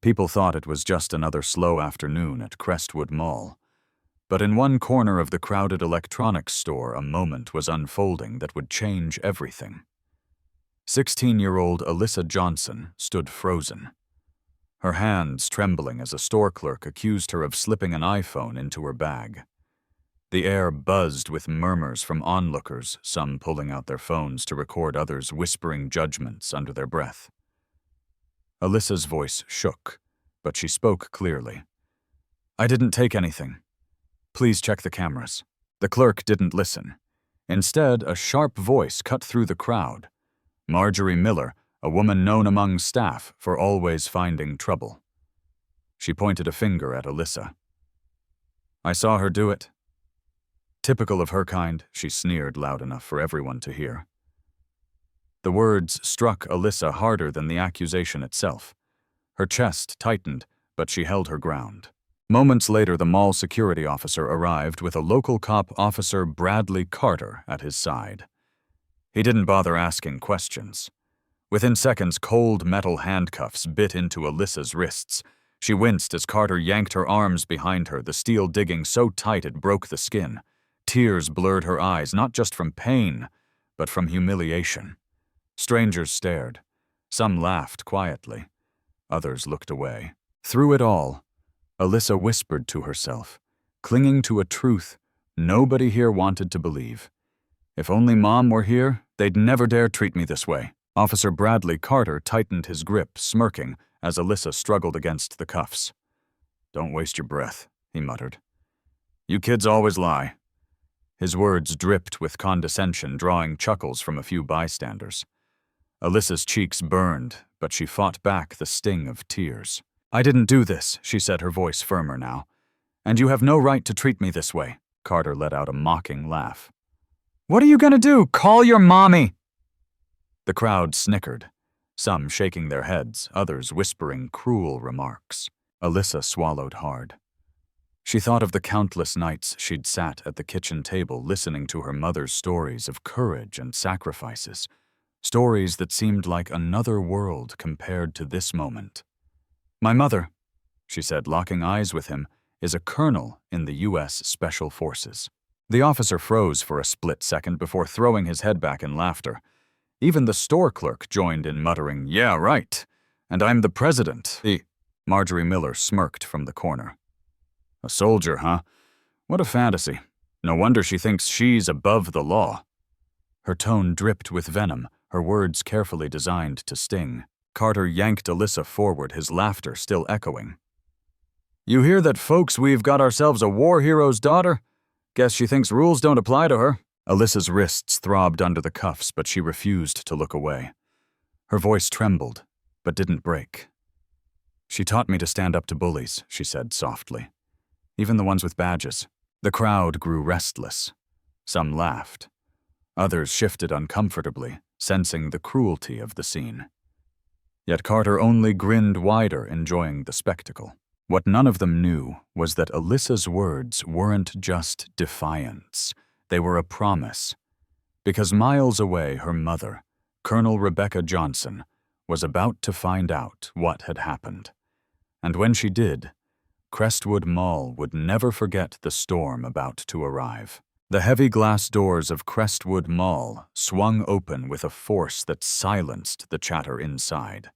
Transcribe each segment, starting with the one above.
People thought it was just another slow afternoon at Crestwood Mall. But in one corner of the crowded electronics store, a moment was unfolding that would change everything. 16-year-old Alyssa Johnson stood frozen, her hands trembling as a store clerk accused her of slipping an iPhone into her bag. The air buzzed with murmurs from onlookers, some pulling out their phones to record others whispering judgments under their breath. Alyssa's voice shook, but she spoke clearly. "I didn't take anything. Please check the cameras." The clerk didn't listen. Instead, a sharp voice cut through the crowd. Marjorie Miller, a woman known among staff for always finding trouble. She pointed a finger at Alyssa. "I saw her do it." Typical of her kind, she sneered loud enough for everyone to hear. The words struck Alyssa harder than the accusation itself. Her chest tightened, but she held her ground. Moments later, the mall security officer arrived with a local cop, Officer Bradley Carter, at his side. He didn't bother asking questions. Within seconds, cold metal handcuffs bit into Alyssa's wrists. She winced as Carter yanked her arms behind her, the steel digging so tight it broke the skin. Tears blurred her eyes, not just from pain, but from humiliation. Strangers stared. Some laughed quietly. Others looked away. Through it all, Alyssa whispered to herself, clinging to a truth nobody here wanted to believe. "If only Mom were here, they'd never dare treat me this way." Officer Bradley Carter tightened his grip, smirking, as Alyssa struggled against the cuffs. "Don't waste your breath," he muttered. "You kids always lie." His words dripped with condescension, drawing chuckles from a few bystanders. Alyssa's cheeks burned, but she fought back the sting of tears. "I didn't do this," she said, her voice firmer now. "And you have no right to treat me this way." Carter let out a mocking laugh. "What are you gonna do? Call your mommy!" The crowd snickered, some shaking their heads, others whispering cruel remarks. Alyssa swallowed hard. She thought of the countless nights she'd sat at the kitchen table listening to her mother's stories of courage and sacrifices, stories that seemed like another world compared to this moment. "My mother," she said, locking eyes with him, "is a colonel in the U.S. Special Forces." The officer froze for a split second before throwing his head back in laughter. Even the store clerk joined in, muttering, "Yeah, right. And I'm the president." Marjorie Miller smirked from the corner. "A soldier, huh? What a fantasy. No wonder she thinks she's above the law." Her tone dripped with venom, her words carefully designed to sting. Carter yanked Alyssa forward, his laughter still echoing. "You hear that, folks? We've got ourselves a war hero's daughter? Guess she thinks rules don't apply to her." Alyssa's wrists throbbed under the cuffs, but she refused to look away. Her voice trembled, but didn't break. "She taught me to stand up to bullies," she said softly. "Even the ones with badges." The crowd grew restless. Some laughed. Others shifted uncomfortably, sensing the cruelty of the scene. Yet Carter only grinned wider, enjoying the spectacle. What none of them knew was that Alyssa's words weren't just defiance. They were a promise. Because miles away, her mother, Colonel Rebecca Johnson, was about to find out what had happened. And when she did, Crestwood Mall would never forget the storm about to arrive. The heavy glass doors of Crestwood Mall swung open with a force that silenced the chatter inside.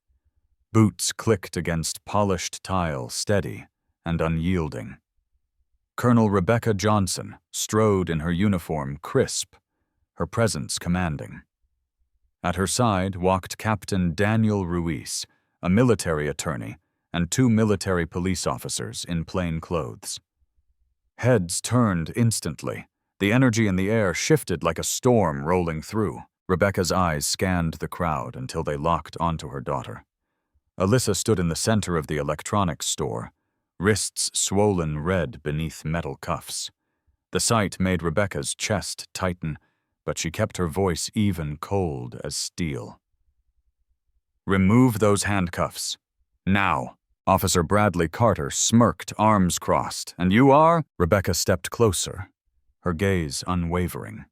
Boots clicked against polished tile, steady and unyielding. Colonel Rebecca Johnson strode in her uniform, crisp, her presence commanding. At her side walked Captain Daniel Ruiz, a military attorney, and 2 military police officers in plain clothes. Heads turned instantly. The energy in the air shifted like a storm rolling through. Rebecca's eyes scanned the crowd until they locked onto her daughter. Alyssa stood in the center of the electronics store, wrists swollen red beneath metal cuffs. The sight made Rebecca's chest tighten, but she kept her voice even, cold as steel. "Remove those handcuffs. Now." Officer Bradley Carter smirked, arms crossed. "And you are?" Rebecca stepped closer, her gaze unwavering.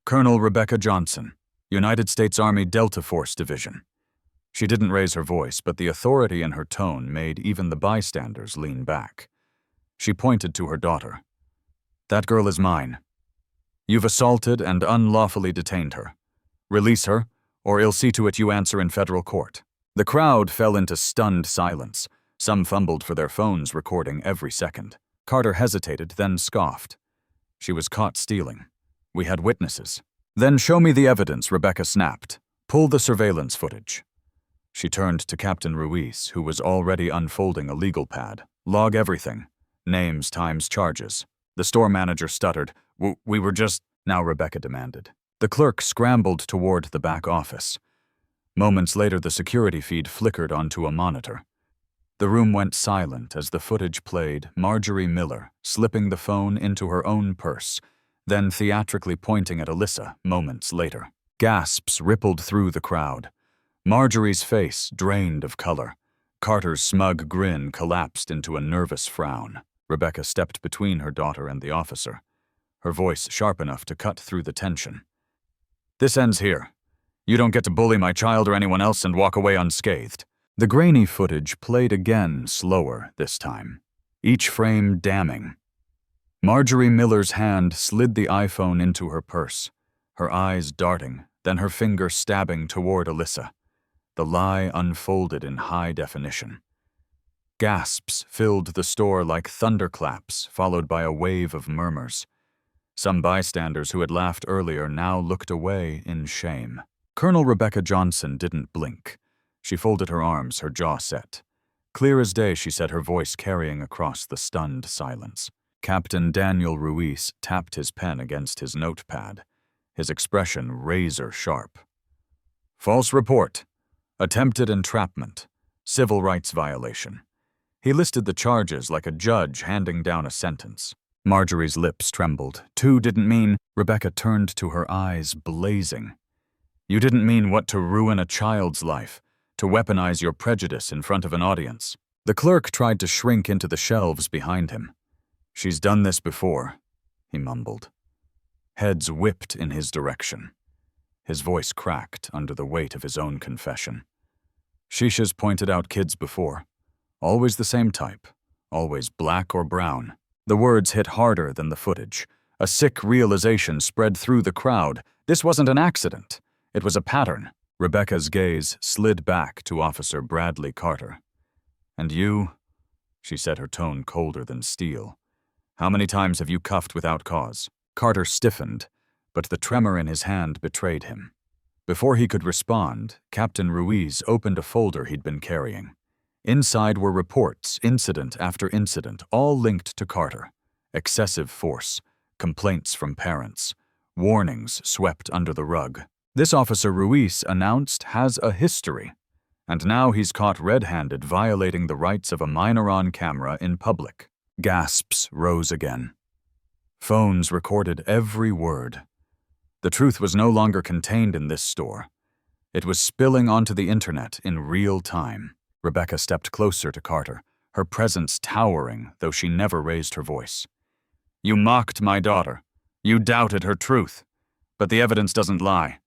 "Colonel Rebecca Johnson, United States Army Delta Force Division." She didn't raise her voice, but the authority in her tone made even the bystanders lean back. She pointed to her daughter. "That girl is mine. You've assaulted and unlawfully detained her. Release her, or I'll see to it you answer in federal court." The crowd fell into stunned silence. Some fumbled for their phones, recording every second. Carter hesitated, then scoffed. "She was caught stealing. We had witnesses." "Then show me the evidence," Rebecca snapped. "Pull the surveillance footage." She turned to Captain Ruiz, who was already unfolding a legal pad. "Log everything. Names times charges." The store manager stuttered. We were just—" "Now," Rebecca demanded. The clerk scrambled toward the back office. Moments later, the security feed flickered onto a monitor. The room went silent as the footage played, Marjorie Miller slipping the phone into her own purse, then theatrically pointing at Alyssa moments later. Gasps rippled through the crowd. Marjorie's face drained of color. Carter's smug grin collapsed into a nervous frown. Rebecca stepped between her daughter and the officer, her voice sharp enough to cut through the tension. "This ends here. You don't get to bully my child or anyone else and walk away unscathed." The grainy footage played again, slower this time, each frame damning. Marjorie Miller's hand slid the iPhone into her purse, her eyes darting, then her finger stabbing toward Alyssa. The lie unfolded in high definition. Gasps filled the store like thunderclaps, followed by a wave of murmurs. Some bystanders who had laughed earlier now looked away in shame. Colonel Rebecca Johnson didn't blink. She folded her arms, her jaw set. Clear as day, she said, her voice carrying across the stunned silence. Captain Daniel Ruiz tapped his pen against his notepad, his expression razor-sharp. "False report. Attempted entrapment. Civil rights violation." He listed the charges like a judge handing down a sentence. Marjorie's lips trembled. "Two didn't mean—" Rebecca turned to her eyes blazing. "You didn't mean what, to ruin a child's life, to weaponize your prejudice in front of an audience." The clerk tried to shrink into the shelves behind him. "She's done this before," he mumbled. Heads whipped in his direction. His voice cracked under the weight of his own confession. "Shisha's pointed out kids before. Always the same type. Always black or brown." The words hit harder than the footage. A sick realization spread through the crowd. This wasn't an accident. It was a pattern. Rebecca's gaze slid back to Officer Bradley Carter. "And you?" she said, her tone colder than steel. "How many times have you cuffed without cause?" Carter stiffened, but the tremor in his hand betrayed him. Before he could respond, Captain Ruiz opened a folder he'd been carrying. Inside were reports, incident after incident, all linked to Carter. Excessive force, complaints from parents, warnings swept under the rug. This Officer Ruiz announced has a history, and now he's caught red-handed violating the rights of a minor on camera in public. Gasps rose again. Phones recorded every word. The truth was no longer contained in this store. It was spilling onto the internet in real time. Rebecca stepped closer to Carter, her presence towering, though she never raised her voice. "You mocked my daughter. You doubted her truth. But the evidence doesn't lie.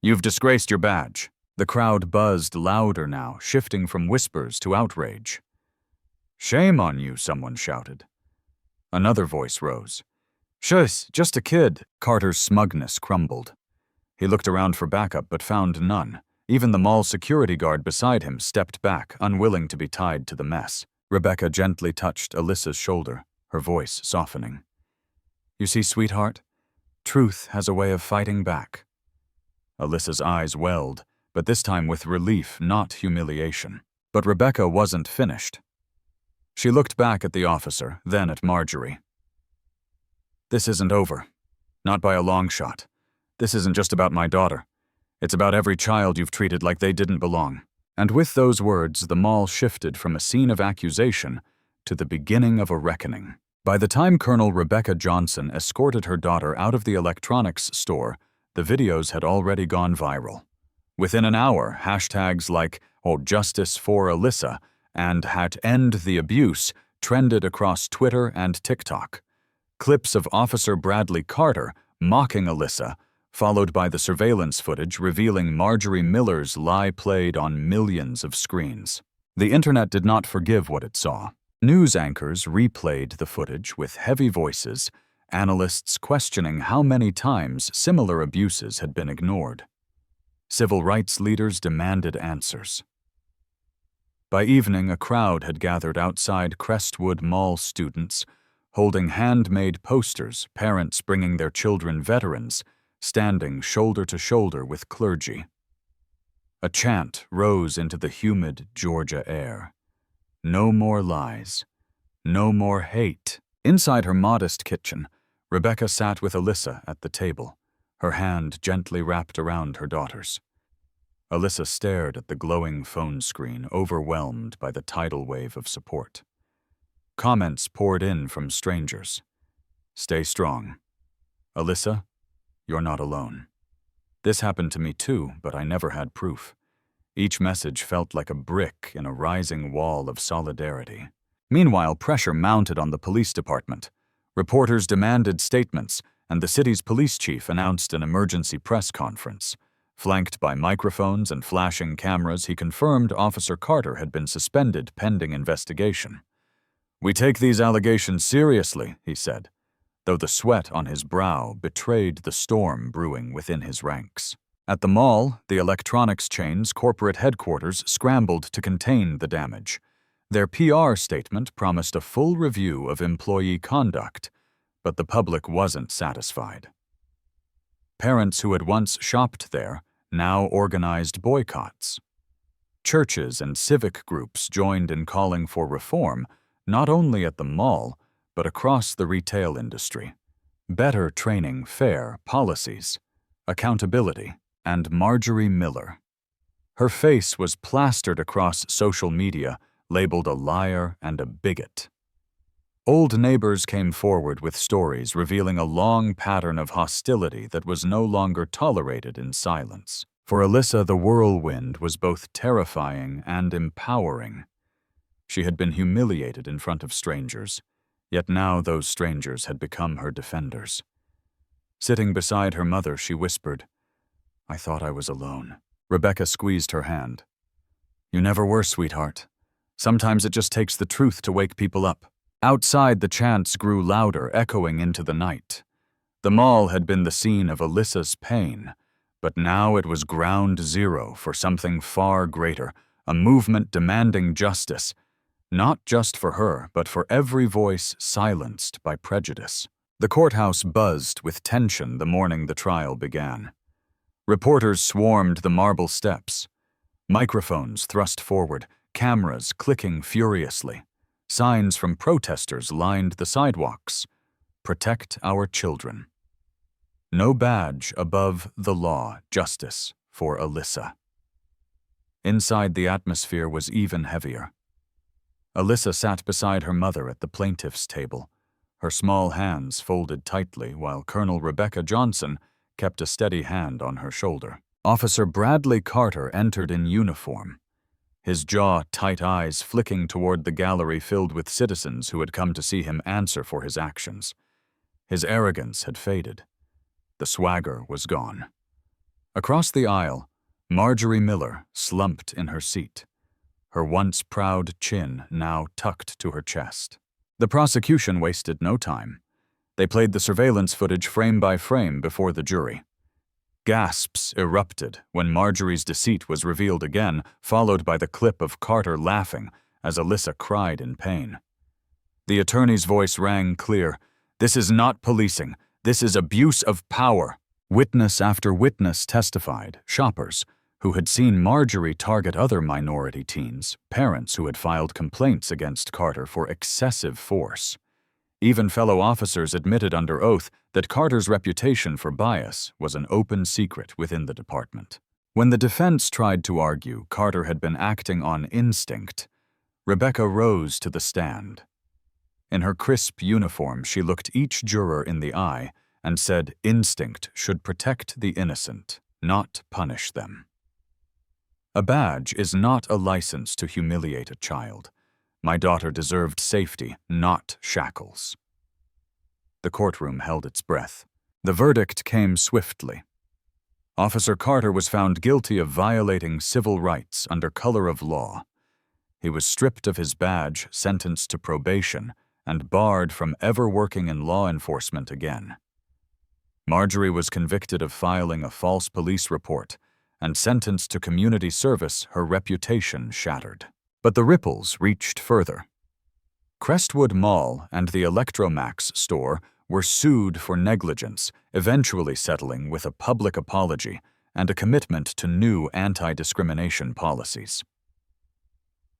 You've disgraced your badge." The crowd buzzed louder now, shifting from whispers to outrage. "Shame on you," someone shouted. Another voice rose. "Shush, just a kid." Carter's smugness crumbled. He looked around for backup but found none. Even the mall security guard beside him stepped back, unwilling to be tied to the mess. Rebecca gently touched Alyssa's shoulder, her voice softening. "You see, sweetheart, truth has a way of fighting back." Alyssa's eyes welled, but this time with relief, not humiliation. But Rebecca wasn't finished. She looked back at the officer, then at Marjorie. "This isn't over. Not by a long shot. This isn't just about my daughter. It's about every child you've treated like they didn't belong." And with those words, the mall shifted from a scene of accusation to the beginning of a reckoning. By the time Colonel Rebecca Johnson escorted her daughter out of the electronics store, the videos had already gone viral. Within an hour, hashtags like #Justice for Alyssa and #End the Abuse trended across Twitter and TikTok. Clips of Officer Bradley Carter mocking Alyssa followed by the surveillance footage revealing Marjorie Miller's lie played on millions of screens. The internet did not forgive what it saw. News anchors replayed the footage with heavy voices, analysts questioning how many times similar abuses had been ignored. Civil rights leaders demanded answers. By evening, a crowd had gathered outside Crestwood Mall. Students holding handmade posters, parents bringing their children, veterans standing shoulder to shoulder with clergy. A chant rose into the humid Georgia air. No more lies. No more hate. Inside her modest kitchen, Rebecca sat with Alyssa at the table, her hand gently wrapped around her daughter's. Alyssa stared at the glowing phone screen, overwhelmed by the tidal wave of support. Comments poured in from strangers. Stay strong. Alyssa, you're not alone. This happened to me too, but I never had proof. Each message felt like a brick in a rising wall of solidarity. Meanwhile, pressure mounted on the police department. Reporters demanded statements, and the city's police chief announced an emergency press conference. Flanked by microphones and flashing cameras, he confirmed Officer Carter had been suspended pending investigation. "We take these allegations seriously," he said, though the sweat on his brow betrayed the storm brewing within his ranks. At the mall, the electronics chain's corporate headquarters scrambled to contain the damage. Their PR statement promised a full review of employee conduct, but the public wasn't satisfied. Parents who had once shopped there now organized boycotts. Churches and civic groups joined in calling for reform, not only at the mall, but across the retail industry. Better training, fair policies, accountability, and Marjorie Miller. Her face was plastered across social media, labeled a liar and a bigot. Old neighbors came forward with stories revealing a long pattern of hostility that was no longer tolerated in silence. For Alyssa, the whirlwind was both terrifying and empowering. She had been humiliated in front of strangers, yet now those strangers had become her defenders. Sitting beside her mother, she whispered, "I thought I was alone." Rebecca squeezed her hand. "You never were, sweetheart. Sometimes it just takes the truth to wake people up." Outside, the chants grew louder, echoing into the night. The mall had been the scene of Alyssa's pain, but now it was ground zero for something far greater, a movement demanding justice, not just for her, but for every voice silenced by prejudice. The courthouse buzzed with tension the morning the trial began. Reporters swarmed the marble steps. Microphones thrust forward, cameras clicking furiously. Signs from protesters lined the sidewalks. Protect our children. No badge above the law, justice for Alyssa. Inside, the atmosphere was even heavier. Alyssa sat beside her mother at the plaintiff's table, her small hands folded tightly while Colonel Rebecca Johnson kept a steady hand on her shoulder. Officer Bradley Carter entered in uniform, his jaw-tight eyes flicking toward the gallery filled with citizens who had come to see him answer for his actions. His arrogance had faded. The swagger was gone. Across the aisle, Marjorie Miller slumped in her seat, her once proud chin now tucked to her chest. The prosecution wasted no time. They played the surveillance footage frame by frame before the jury. Gasps erupted when Marjorie's deceit was revealed again, followed by the clip of Carter laughing as Alyssa cried in pain. The attorney's voice rang clear. "This is not policing. This is abuse of power." Witness after witness testified, shoppers who had seen Marjorie target other minority teens, parents who had filed complaints against Carter for excessive force. Even fellow officers admitted under oath that Carter's reputation for bias was an open secret within the department. When the defense tried to argue Carter had been acting on instinct, Rebecca rose to the stand. In her crisp uniform, she looked each juror in the eye and said instinct should protect the innocent, not punish them. A badge is not a license to humiliate a child. My daughter deserved safety, not shackles. The courtroom held its breath. The verdict came swiftly. Officer Carter was found guilty of violating civil rights under color of law. He was stripped of his badge, sentenced to probation, and barred from ever working in law enforcement again. Marjorie was convicted of filing a false police report and sentenced to community service, her reputation shattered. But the ripples reached further. Crestwood Mall and the Electromax store were sued for negligence, eventually settling with a public apology and a commitment to new anti-discrimination policies.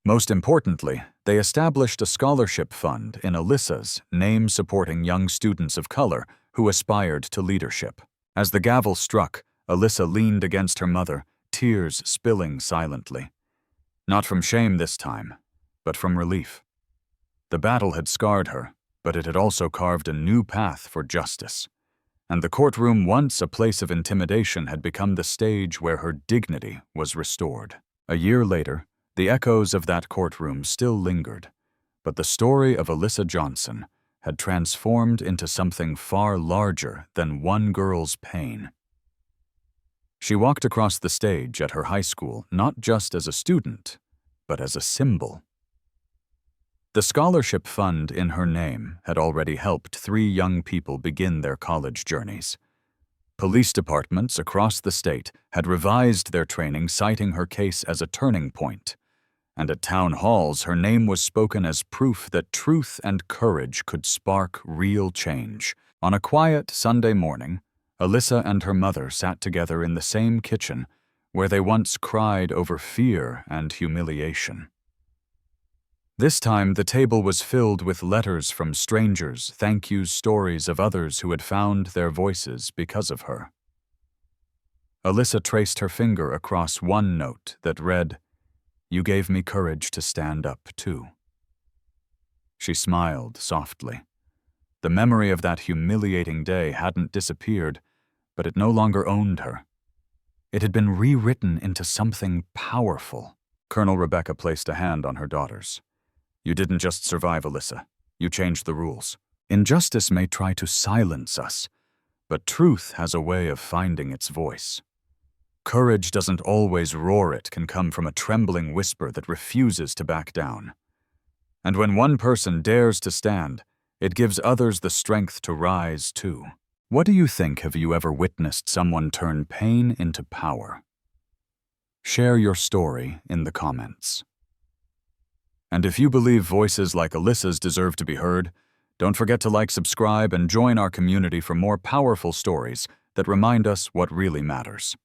Most importantly, they established a scholarship fund in Alyssa's name supporting young students of color who aspired to leadership. As the gavel struck, Alyssa leaned against her mother, tears spilling silently. Not from shame this time, but from relief. The battle had scarred her, but it had also carved a new path for justice. And the courtroom, once a place of intimidation, had become the stage where her dignity was restored. A year later, the echoes of that courtroom still lingered, but the story of Alyssa Johnson had transformed into something far larger than one girl's pain. She walked across the stage at her high school not just as a student, but as a symbol. The scholarship fund in her name had already helped 3 young people begin their college journeys. Police departments across the state had revised their training, citing her case as a turning point. And at town halls, her name was spoken as proof that truth and courage could spark real change. On a quiet Sunday morning, Alyssa and her mother sat together in the same kitchen where they once cried over fear and humiliation. This time, the table was filled with letters from strangers, thank you stories of others who had found their voices because of her. Alyssa traced her finger across one note that read, "You gave me courage to stand up, too." She smiled softly. The memory of that humiliating day hadn't disappeared, but it no longer owned her. It had been rewritten into something powerful. Colonel Rebecca placed a hand on her daughter's. "You didn't just survive, Alyssa. You changed the rules. Injustice may try to silence us, but truth has a way of finding its voice. Courage doesn't always roar, it can come from a trembling whisper that refuses to back down. And when one person dares to stand, it gives others the strength to rise too." What do you think? Have you ever witnessed someone turn pain into power? Share your story in the comments. And if you believe voices like Alyssa's deserve to be heard, don't forget to like, subscribe, and join our community for more powerful stories that remind us what really matters.